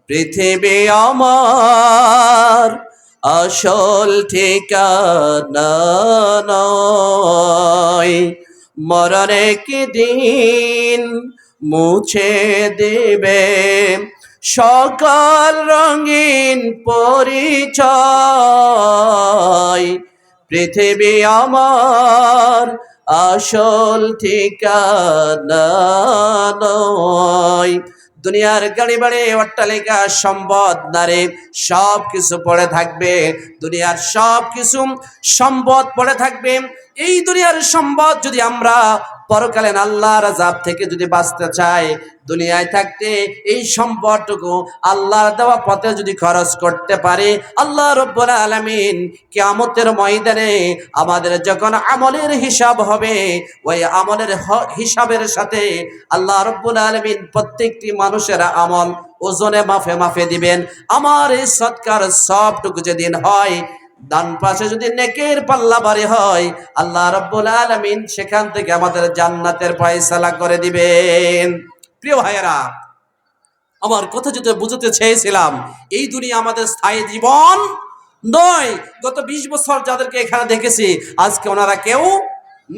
পৃথিবী আমার আসল ঠিকানা নয়, মরণ একদিন মুছে দেবে সকল রঙিন পরিচয়। পৃথিবী আমার আসল ঠিকানা নয়। দুনিয়ার গাড়ি বাড়ি অট্টালিকা সম্পদ নারে সব কিছু পড়ে থাকবে, দুনিয়ার সব কিছু সম্পদ পড়ে থাকবে। এই দুনিয়ার সম্পদ যদি আমরা পরকালে আল্লাহর আযাব থেকে যদি বাঁচতে চাই, দুনিয়ায় থাকতে এই সম্পদটুকু আল্লাহর দেওয়া পথে যদি খরচ করতে পারি, আল্লাহ রাব্বুল আলামিন কিয়ামতের ময়দানে আমাদের যখন আমলের হিসাব হবে, ওই আমলের হিসাবের সাথে আল্লাহ রাব্বুল আলামিন প্রত্যেকটি মানুষের আমল ওজনে মাফে মাফে দিবেন। আমার এই সৎকার সবটুকু যেদিন হয়, ডান পাশে যদি নেকের পাল্লা ভারী হয়, আল্লাহ রাব্বুল আলামিন সেখান থেকে আমাদের জান্নাতের ফয়সালা করে দিবেন। প্রিয় ভাইয়েরা, আমার কথা যেটা বুঝতে চেয়েছিলাম, এই দুনিয়া আমাদের স্থায়ী জীবন নয়। গত 20 বছর যাদেরকে এখানে দেখেছি, আজকে ওনারা কেউ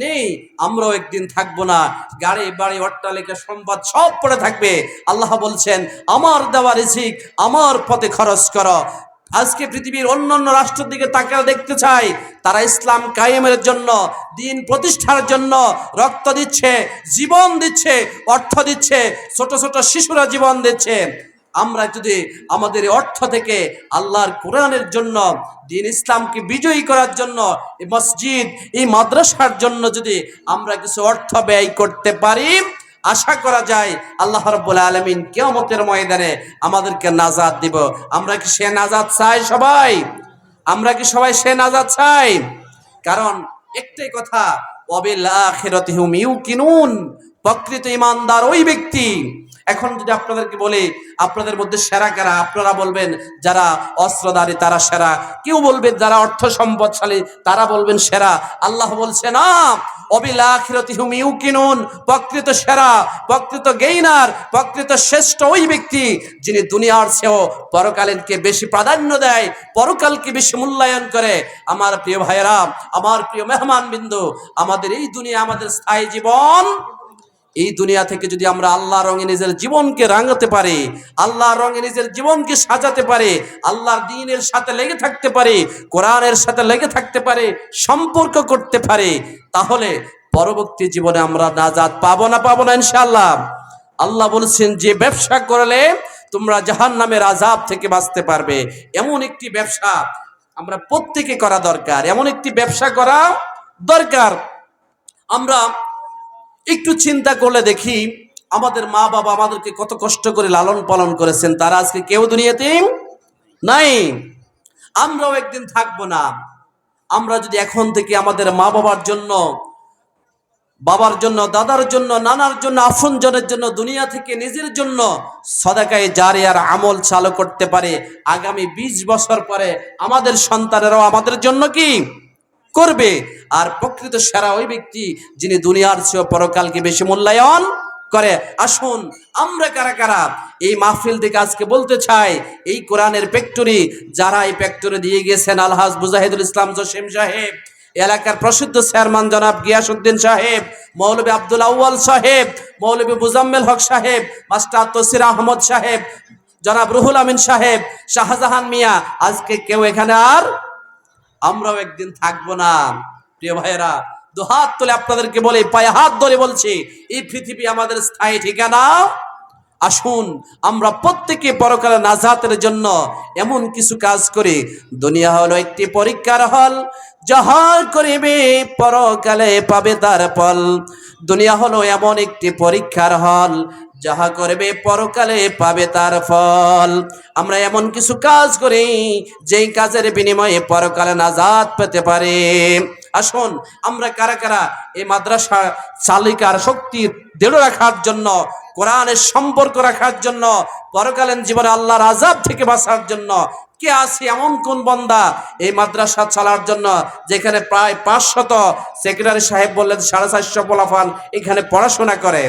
নেই। আমরাও একদিন থাকবো না। গাড়ি বাড়ি অট্টালিকা সম্পদ সব পড়ে থাকবে। আল্লাহ বলছেন, আমার দেওয়া রিজিক আমার পথে খরচ করো। আজকে পৃথিবীর অন্যান্য রাষ্ট্রের দিকে তাকিয়ে দেখতে চাই, তারা ইসলাম কায়েমের জন্য, দিন প্রতিষ্ঠার জন্য রক্ত দিচ্ছে, জীবন দিচ্ছে, অর্থ দিচ্ছে, ছোট ছোট শিশুরা জীবন দিচ্ছে। আমরা যদি আমাদের অর্থ থেকে আল্লাহর কোরআনের জন্য, দিন ইসলামকে বিজয়ী করার জন্য, এই মসজিদ এই মাদ্রাসার জন্য যদি আমরা কিছু অর্থ ব্যয় করতে পারি, আশা করা যায় আল্লাহ রাব্বুল আলামিন কিয়ামতের ময়দানে আমাদেরকে নাজাত দিব। আমরা কি সে নাজাত চাই সবাই? আমরা কি সবাই সে নাজাত চাই? কারণ একটাই কথা, ওয়াবিল আখিরাতি হুম ইউকিনুন, প্রকৃত ঈমানদার ওই ব্যক্তি। এখন যদি আপনাদেরকে বলি আপনাদের মধ্যে সেরা কারা, আপনারা বলবেন যারা অস্ত্রধারী তারা সেরা, কেউ বলবেন যারা অর্থ সম্পদশালী তারা বলবেন সেরা। আল্লাহ বলছে না, ওয়াবিল আখিরাতি হুম ইউকিনুন, প্রকৃত সেরা, প্রকৃত গেইনার, প্রকৃত শ্রেষ্ঠ ওই ব্যক্তি যিনি দুনিয়ার চেয়েও পরকালকে বেশি প্রাধান্য দেয়, পরকালকে বেশি মূল্যায়ন করে। আমার প্রিয় ভাইয়েরা, আমার প্রিয় মেহমানবৃন্দ, আমাদের এই দুনিয়া আমাদের স্থায়ী জীবন। এই দুনিয়া থেকে যদি আমরা আল্লাহর রঙে নিজের জীবনকে রাঙাতে পারি, আল্লাহর রঙে নিজের জীবনকে সাজাতে পারি, আল্লাহর দ্বীনের সাথে লেগে থাকতে পারি, কোরআনের সাথে লেগে থাকতে পারি, সম্পর্ক করতে পারি, তাহলে পরবর্তী জীবনে আমরা নাজাত পাবো না পাবো না ইনশাআল্লাহ। আল্লাহ বলছেন যে ব্যবসা করলে তোমরা জাহান্নামের আযাব থেকে বাঁচতে পারবে, এমন একটি ব্যবসা আমরা প্রত্যেকে করা দরকার, এমন একটি ব্যবসা করা দরকার। আমরা একটু চিন্তা করলে দেখি, আমাদের মা বাবা আমাদেরকে কত কষ্ট করে লালন পালন করেছেন, তারা আজকে কেউ দুনিয়াতে নাই। আমরাও একদিন থাকবো না। আমরা যদি এখন থেকে আমাদের মা বাবার জন্য, বাবার জন্য, দাদার জন্য, নানার জন্য, আপনজনের জন্য, দুনিয়া থেকে নিজের জন্য সদাকায়ে জারিয়ার আমল চালু করতে পারে, আগামী 20 বছর পরে আমাদের সন্তানেরাও আমাদের জন্য কি করবে। আর প্রকৃত সেরা ওই ব্যক্তি যিনি দুনিয়ার চেয়ে পরকালকে বেশি মূল্যায়ন করে। আসুন আমরা কারা কারা এই মাহফিল থেকে আজকে বলতে চাই, এই কোরআনের ফ্যাক্টরি যারা এই ফ্যাক্টরি দিয়ে গেছেন, আলহাজ মুজাহিদুল ইসলাম জসিম সাহেব, এলাকার প্রসিদ্ধ চেয়ারম্যান জনাব গিয়াসউদ্দিন সাহেব, মৌলভী আব্দুল আউয়াল সাহেব, মৌলভী মুজাম্মেল হক সাহেব, মাস্টার তসির আহমদ সাহেব, জনাব রুহুল আমিন সাহেব, শাহজাহান মিয়া, আজকে কেউ এখানে আর আমরাও একদিন থাকবো না। প্রিয় ভাইয়েরা, দুহাত তুলে আপনাদেরকে বলে, পায়ে হাত ধরে বলছি, এই পৃথিবী আমাদের স্থায়ী ঠিকানা। আসুন আমরা প্রত্যেকে পরকালে নাজাতের জন্য এমন কিছু কাজ করি। দুনিয়া হলো একটি পরীক্ষার হল, যাহা করিবে পরকালে পাবে তার ফল। দুনিয়া হলো এমন একটি পরীক্ষার হল, যাহা করবে পরকালে পাবে তার ফল। আমরা এমন কিছু কাজ করি যেই কাজের বিনিময়ে পরকালে নাজাত পেতে পারে। আসুন আমরা কারা কারা এই মাদ্রাসা চালিকার শক্তি দৃঢ় রাখার জন্য, কোরআনের সম্পর্ক রাখার জন্য, পরকালীন জীবনে আল্লাহর আযাব থেকে বাঁচার জন্য কে আছে এমন কোন বান্দা এই মাদ্রাসা চালার জন্য, যেখানে প্রায় 500, সেক্রেটারি সাহেব বললেন 450 পোলাপান এখানে পড়াশোনা করে,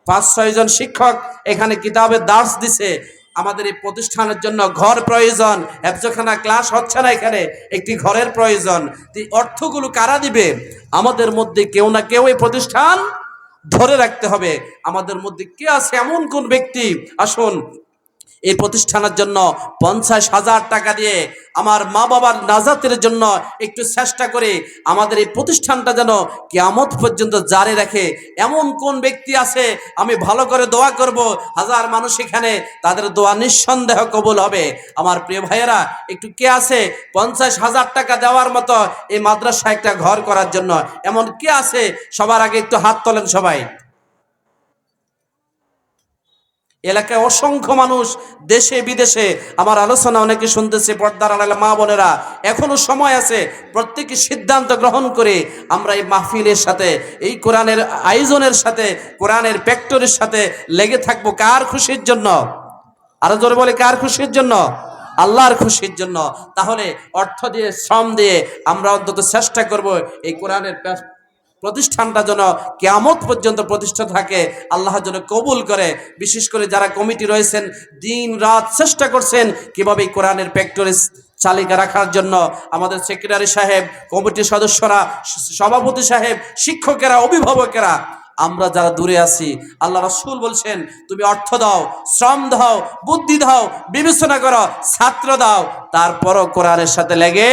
5-6 জন শিক্ষক এখানে কিতাবের দার্স দিছে, আমাদের এই প্রতিষ্ঠানের জন্য ঘর প্রয়োজন, হেফজখানা ক্লাস হচ্ছে না, এখানে একটি ঘরের প্রয়োজন। এই অর্থগুলো কারা দিবে? আমাদের মধ্যে কেউ না কেউ এই প্রতিষ্ঠান ধরে রাখতে হবে। আমাদের মধ্যে কে আছে এমন কোন ব্যক্তি, আসুন এই প্রতিষ্ঠানের জন্য 50,000 টাকা দিয়ে আমার মা বাবার নাজাতের জন্য একটু চেষ্টা করে আমাদের এই প্রতিষ্ঠানটা যেন কিয়ামত পর্যন্ত জারি রাখে, এমন কোন ব্যক্তি আছে? আমি ভালো করে দোয়া করব, হাজার মানুষ এখানে, তাদের দোয়া নিঃসন্দেহ কবুল হবে। আমার প্রিয় ভাইয়েরা, একটু কে আছে 50,000 টাকা দেওয়ার মতো এই মাদ্রাসা একটা ঘর করার জন্য? এমন কে আছে? সবার আগে একটু হাত তোলেন সবাই। এলাকায় অসংখ্য মানুষ, দেশে বিদেশে আমার আলোচনা অনেকে শুনতেছে, পর্দার আড়ালে মা বোনেরা, এখনো সময় আছে। প্রত্যেকে সিদ্ধান্ত গ্রহণ করে আমরা এই মাহফিলের সাথে, এই কোরআনের আয়োজনের সাথে, কোরআনের ফ্যাক্টরির সাথে লেগে থাকবো। কার খুশির জন্য? আরো জোরে বলে, কার খুশির জন্য? আল্লাহর খুশির জন্য। তাহলে অর্থ দিয়ে, শ্রম দিয়ে আমরা অন্তত চেষ্টা করব এই কোরআনের প্রতিষ্ঠানটা যেন কিয়ামত পর্যন্ত প্রতিষ্ঠা থাকে, আল্লাহ যেন কবুল করে। বিশেষ করে যারা কমিটি রয়েছেন, দিন রাত চেষ্টা করছেন কিভাবে এই কোরআনের ফ্যাক্টরি চালিকা রাখার জন্য। আমাদের সেক্রেটারি সাহেব, কমিটির সদস্যরা, সভাপতি সাহেব, শিক্ষকেরা, অভিভাবকেরা, আমরা যারা দূরে আছি, আল্লাহ রাসূল বলছেন তুমি অর্থ দাও, শ্রম দাও, বুদ্ধি দাও, বিবেচনা করো, ছাত্র দাও, তারপরও কোরআনের সাথে লেগে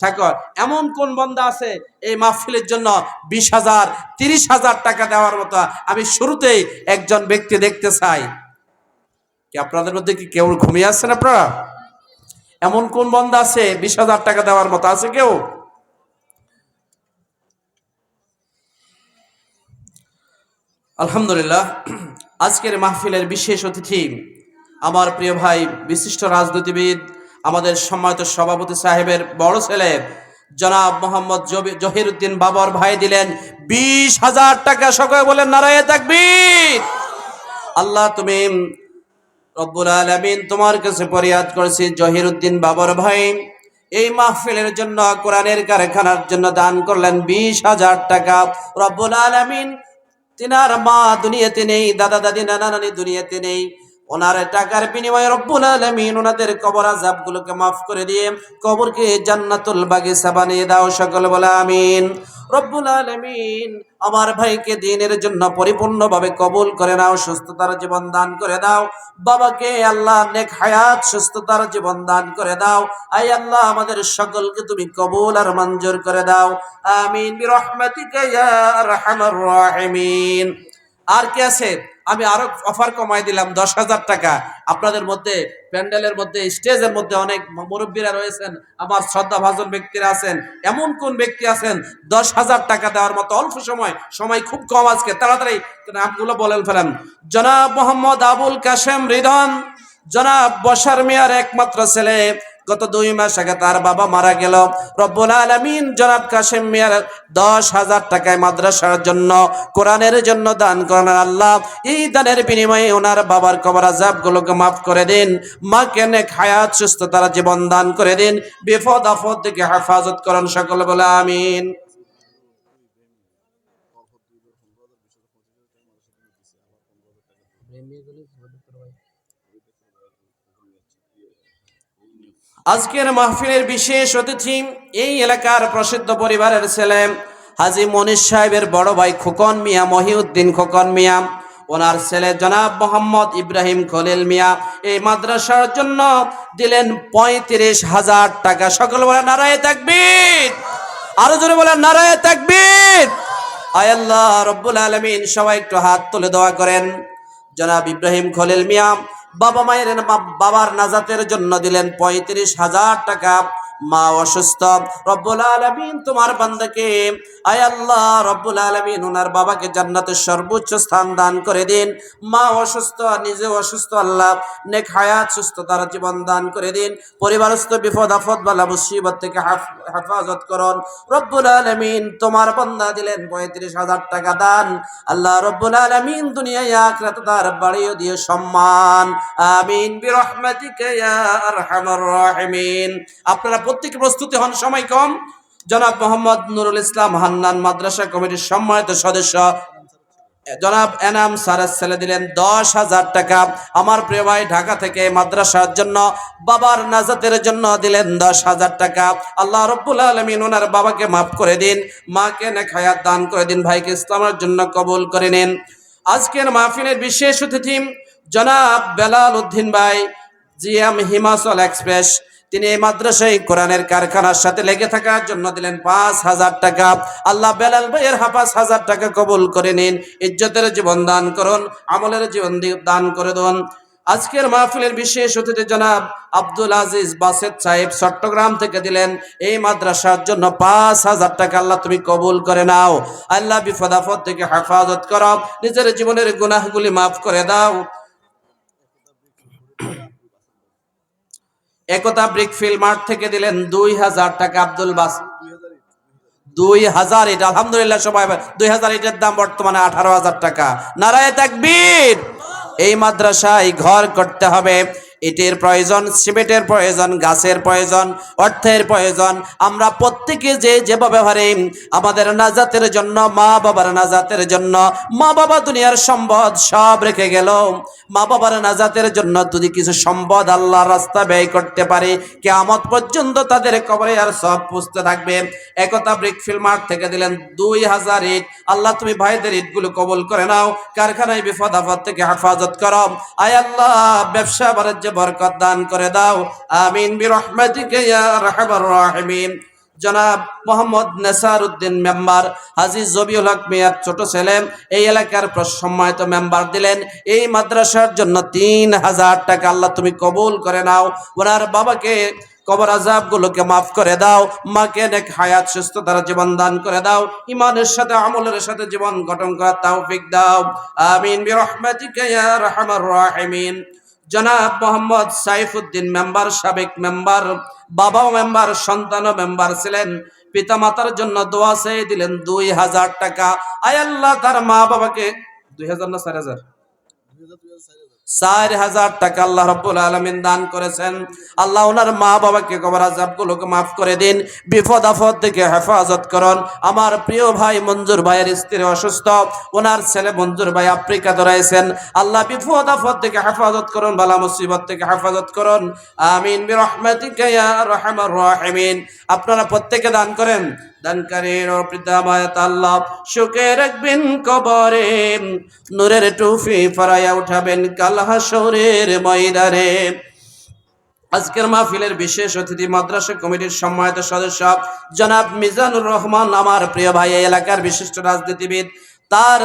থাকো। এমন কোন বান্দা আছে এই মাহফিলের জন্য 20,000, 30,000 টাকা দেওয়ার মতো? আমি শুরুতেই একজন ব্যক্তি দেখতে চাই। কি আপনাদের মধ্যে কি কেউ ঘুমিয়ে আছেন আপনারা? এমন কোন বান্দা আছে 20,000 টাকা দেওয়ার মতো? আছে কেউ? আলহামদুলিল্লাহ। আজকের মাহফিলের বিশেষ অতিথি আমার প্রিয় ভাই, বিশিষ্ট রাজনীতিবিদ, আমাদের সম্মানিত সভাপতি সাহেবের বড় ছেলে জনাব মোহাম্মদ জহিরুদ্দিন বাবর ভাই দিলেন 20,000 টাকা। সকলে বলেন নারায়ে তাকবীর। আল্লাহ তুমি রব্বুল আলামিন তোমার কাছে ফরিয়াদ করেছি, জহিরুদ্দিন বাবর ভাই এই মাহফিলের জন্য, কোরআনের কারখানার জন্য দান করলেন 20,000 টাকা। রব্বুল আলামিন তিনার মা দুনিয়াতে নেই, দাদা দাদি নানা নানি দুনিয়াতে নেই, ওনার টাকার বিনিময়ে রব্বুল আলামিন ওনাদের কবর আযাবগুলোকে মাফ করে দিয়ে কবরকে জান্নাতুল বাগিচা বানিয়ে দাও। সকল বলে আমিন। রব্বুল আলামিন আমার ভাইকে দ্বীনের জন্য পরিপূর্ণভাবে কবুল করে নাও, সুস্থতার জীবন দান করে দাও। বাবাকে আল্লাহ নেক হায়াত, সুস্থতার জীবন দান করে দাও। আয় আল্লাহ আমাদের সকলকে তুমি কবুল আর মঞ্জুর করে দাও। আমিন বিরহমাতিকা ইয়া আরহামার রাহিমিন। আর কি আছে? আমি আরো অফার কমাই দিলাম 10,000 টাকা। আপনাদের মধ্যে, প্যান্ডেলের মধ্যে, স্টেজের মধ্যে অনেক মুরব্বীরা রয়েছেন, আমার শ্রদ্ধাভাজন ব্যক্তিরা আছেন। এমন কোন ব্যক্তি আছেন 10,000 টাকা দেওয়ার মতো? অল্প সময় খুব কম, আজকে তাড়াতাড়ি নামগুলো বলেন ফেলেন। জনাব মোহাম্মদ আবুল কাশেম রিদন, জনাব বশার মিয়ার একমাত্র ছেলে, গত 2 মাস আগে তার বাবা মারা গেল। রব্বুল আলামিন জনাব কাশেম মিয়ার 10,000 টাকায় মাদ্রাসার জন্য, কোরআনের জন্য দান করেন। আল্লাহ এই দানের বিনিময়ে ওনার বাবার কবর আযাবগুলোকে মাফ করে দিন, মাকে নেক হায়াত, সুস্থতার জীবন দান করে দিন, বিপদ আপদ থেকে হেফাজত করেন। সকলে বলে আমিন। আজকের মাহফিলের বিশেষ অতিথি এই এলাকার প্রসিদ্ধ পরিবারের ছেলে হাজী মনির সাহেবের বড় ভাই খোকন মিয়া, মহিউদ্দিন খোকন মিয়া, ওনার ছেলে জনাব মোহাম্মদ ইব্রাহিম খলিল মিয়া এই মাদ্রাসার জন্য দিলেন 35,000 টাকা। সকল বলে নারায়ে তাকবীর। আরো জোরে বলে নারায়ে তাকবীর। আয় আল্লাহ রব্বুল আলামিন, সবাই একটু হাত তুলে দোয়া করেন। জনাব ইব্রাহিম খলিল মিয়া বাবার নাজাতের জন্য দিলেন 35,000 টাকা। মা অসুস্থ, রব্বুল আলামিন তোমার বান্দাকে, আয় আল্লাহ রব্বুল আলামিন ওনার বাবাকে জান্নাতের সর্বোচ্চ স্থান দান করে দিন। মা অসুস্থ, নিজে অসুস্থ, আল্লাহ নেক হায়াত, সুস্থতার জীবন দান করে দিন। পরিবারস্থ বিপদ আপদ বালা মুসিবত থেকে হেফাজত করুন। রব্বুল আলামিন তোমার বান্দা দিলেন 35,000 টাকা দান। আল্লাহ রব্বুল আলামিন দুনিয়ায় আখিরাতে তার বাড়িয়ে দিয়ে সম্মান। আমিন বিরহমাতিকা ইয়া আরহামার রাহিমিন। আপনারা প্রত্যেকে প্রস্তুতি হন, সময় কম। জনাব মোহাম্মদ নুরুল ইসলাম হান্নান মাদ্রাসা কমিটির সম্মানিত সদস্য জনাব এনাম স্যারের ছেলে দিলেন 10,000 টাকা। আমার প্রিয় ভাই ঢাকা থেকে মাদ্রাসার জন্য বাবার নাজাতের জন্য দিলেন 10,000 টাকা। আল্লাহ রব্বুল আলামিন ওনার বাবাকে মাফ করে দিন, মাকে নেক হায়াত দান করে দিন, ভাইকে ইসলামের জন্য কবুল করে নিন। আজকের মাহফিলের বিশেষ অতিথি জনাব বেলাল উদ্দিন ভাই, জিএম হিমাচল এক্সপ্রেস, তিনি এই মাদ্রাসায় কোরআনের কারখানার সাথে লেগে থাকার জন্য দিলেন 5,000 টাকা। আল্লাহ বেলাল ভাইয়ের 5,000 টাকা কবুল করে নিন, ইজ্জতের জীবন দান করুন, আমলের জীবন দান করে দিন। আজকের মাহফিলের বিশেষ অতিথি জনাব আব্দুল আজিজ বাসেদ সাহেব চট্টগ্রাম থেকে দিলেন এই মাদ্রাসার জন্য 5,000 টাকা। আল্লাহ তুমি কবুল করে নাও, আল্লাহ বিপদ আপদ থেকে হেফাজত করো, নিজের জীবনের গুনাহগুলি মাফ করে দাও। একতা ব্রিকফিল্ড মাঠ থেকে দিলেন 2,000 টাকা আব্দুল বাস। 2,000 ইট, আলহামদুলিল্লাহ সবাই। 2,000 ইটের দাম বর্তমানে 18,000 টাকা। নারায়ে তাকবীর। এই মাদ্রাসায় ঘর করতে হবে, ইটের প্রয়োজন, সিমেন্টের প্রয়োজন, গাছের প্রয়োজন, অর্থের প্রয়োজন। আমরা প্রত্যেকে যে যেভাবে পারি আমাদের নাজাতের জন্য, মা বাবার নাজাতের জন্য, মা বাবা দুনিয়ার সম্পদ সব রেখে গেল, মা বাবার নাজাতের জন্য যদি কিছু সম্পদ আল্লাহর রাস্তা ব্যয় করতে পারি, কিয়ামত পর্যন্ত তাদের কবরে আর সব পুষতে থাকবে। একতা ব্রিকফিল্ড মাঠ থেকে দিলেন 2,000 ইট। আল্লাহ তুমি ভাইদের ইটগুলো কবুল করে নাও, কারখানায় বিপদ আপদ থেকে হেফাজত করো। আয় আল্লাহ ব্যবসা বাণিজ্য বরকত দান করে দাও, আমিন বিরহমাতিকা ইয়া আরহামার রাহিমিন। জনাব মোহাম্মদ নেসার উদ্দিন মেম্বার, হাজী জবিউল হক মিয়ার ছোট ছেলে, এই এলাকার সম্মানিত মেম্বার দিলেন এই মাদ্রাসার জন্য 3,000 টাকা। আল্লাহ তুমি কবুল করে নাও, ওনার বাবাকে কবর আযাব গুলোকে মাফ করে দাও, মাকে নেক হায়াত সুস্থতার জীবন দান করে দাও, ইমানের সাথে আমলের সাথে জীবন গঠন করার তৌফিক দাও, আমিন বিরহমাতিকা ইয়া আরহামার রাহিমিন। জনাব মোহাম্মদ সাইফুদ্দিন মেম্বার, সাবেক মেম্বার, বাবাও মেম্বার, সন্তানও মেম্বার ছিলেন, পিতা মাতার জন্য দোয়া চেয়ে দিলেন 2,000 টাকা। আয় আল্লাহ তার মা বাবাকে 2,000 না 4,000, 4,000 টাকা আল্লাহ রাব্বুল আলামিন দান করেছেন। আল্লাহ ওনার মা বাবাকে কবর আযাব গুলোকে মাফ করে দিন, বিপদ আপদ থেকে হেফাজত করুন। আমার প্রিয় ভাই মঞ্জুর ভাইয়ের স্ত্রী অসুস্থ, ওনার ছেলে মঞ্জুর ভাই আফ্রিকাতে রয়েছেন, আল্লাহ বিপদ আপদ থেকে হেফাজত করুন, বালা মুসিবত থেকে হেফাজত করুন, আমিন বিরহমাতিকা ইয়া আরহামার রাহিমিন। আপনারা প্রত্যেকে দান করেন, দানকারীর পিতামাতা আল্লাহ সুখে রাখবেন কবরে, নূরের টুপি পরাইয়া উঠাবেন কাল হাসরের ময়দানে। আজকের মাহফিলের বিশেষ অতিথি মাদ্রাসা কমিটির সম্মানিত সদস্য জনাব মিজানুর রহমান, আমার প্রিয় ভাই, এই এলাকার বিশিষ্ট রাজনীতিবিদ। তার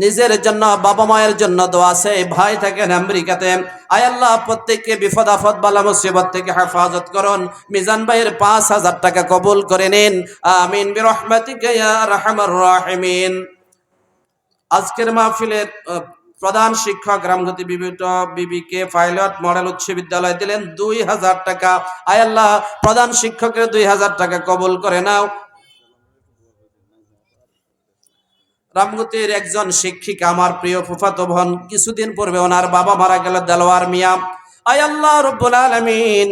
নিজের জন্য, বাবা মায়ের জন্য দোয়া আছে, ভাই থাকেন আমেরিকাতে। আয় আল্লাহ প্রত্যেককে বিপদ আপদ বালা মুসিবত থেকে হেফাজত করুন, মিজান ভাইয়ের 5,000 টাকা কবুল করে নিন, আমিন বিরহমাতিকা ইয়া আরহামার রাহিমিন। আজকের মাহফিলের প্রধান শিক্ষক রামগতি বিবিকে পাইলট মডেল উচ্চ বিদ্যালয় দিলেন 2,000 টাকা। আয় আল্লাহ প্রধান শিক্ষকের 2,000 টাকা কবুল করে নাও। রামগতির একজন শিক্ষিকা, আমার প্রিয় ফুফাতো বোন, কিছুদিন পূর্বে ওনার বাবা মারা গেল, দেলোয়ার মিয়া। আয় আল্লাহ রব্বুল আলামিন,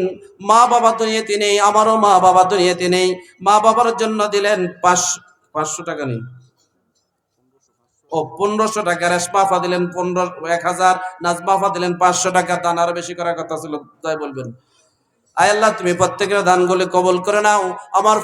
মা বাবা দুনিয়াতে নেই, আমারও মা বাবা দুনিয়াতে নেই, মা বাবার জন্য দিলেন 500 টাকা নেই, 1500 টাকা। রেশমাফা দিলেন 1,000, নাজমাফা দিলেন 500 টাকা। দান আরো বেশি করার কথা ছিল, তাই বলবেন। আয় আল্লাহ তুমি প্রত্যেকের দানগুলি কবুল করে নাও, আমার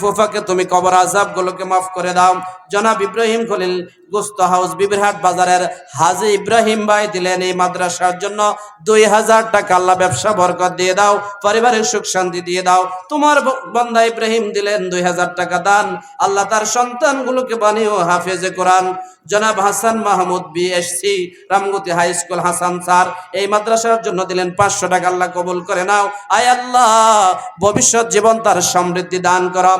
ফুফাকে তুমি কবর আযাব গুলোকে মাফ করে দাও। জনাব ইব্রাহিম খলিল গোস্ত হাউস বিবিরহাট বাজারের হাজী ইব্রাহিম ভাই দিলেন এই মাদ্রাসার জন্য 2,000 টাকা। আল্লাহ ব্যবসা বরকত দিয়ে দাও, পারিবারিক সুখ শান্তি দিয়ে দাও। তোমার বান্দা ইব্রাহিম দিলেন 2,000 টাকা দান, আল্লাহ তার সন্তানগুলোকে বানিয়েও হাফেজে কোরআন। জনাব Hasan Mahmud BSc Ramgati high school Hasan sir এই মাদ্রাসার জন্য দিলেন 500 টাকা। আল্লাহ কবুল করে নাও। আয় আল্লাহ ভবিষ্যৎ জীবন তার সমৃদ্ধি দান করো।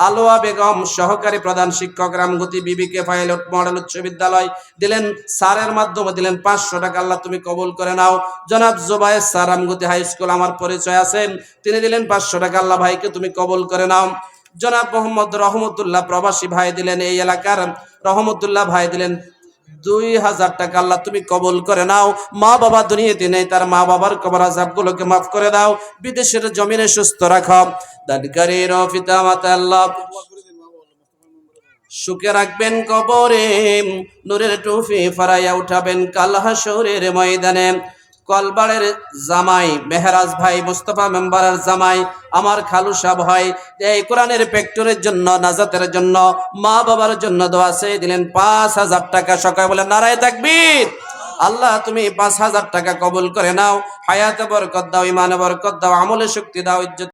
আলোয়া বেগম সহকারী প্রধান শিক্ষক রামগতি বিবিকে পাইলট মডেল উচ্চ বিদ্যালয় দিলেন স্যারের মাধ্যমে দিলেন 500 টাকা। আল্লাহ তুমি কবুল করে নাও। জনাব Zubair sir Ramgati high school, আমার পরিচয় আছেন, তিনি দিলেন 500 টাকা। আল্লাহ ভাইকে তুমি কবুল করে নাও। জনাব মোহাম্মদ রহমতুল্লাহ প্রবাসী ভাই দিলেন, এই এলাকার রহমতুল্লাহ ভাই দিলেন 2,000 টাকা। আল্লাহ তুমি কবুল করে নাও। মা বাবা দুনিয়াতে নেই, তার মা বাবার কবর আযাব গুলোকে মাফ করে দাও, বিদেশের জমিনে সুস্থ রাখো। দানকারীর পিতা মাতা আল্লাহ সুখে রাখবেন কবরে, নূরের টুপি ফারাইয়া উঠাবেন কাল হাসরের ময়দানে। কলবাড়ের জামাই মেহরাজ ভাই, মুস্তফা মেম্বারের জামাই, আমার খালু সাহেব হয়, এই কোরআনের ফ্যাক্টরির জন্য, নাজাতের জন্য, মা বাবার জন্য দোয়া চেয়ে দিলেন 5,000 টাকা। সকালে বলে নারায়ে তাকবীর। আল্লাহ তুমি 5,000 টাকা কবুল করে নাও, হায়াতে বরকত দাও, ইমানে বরকত দাও, আমলে শক্তি দাও, ইজ্জত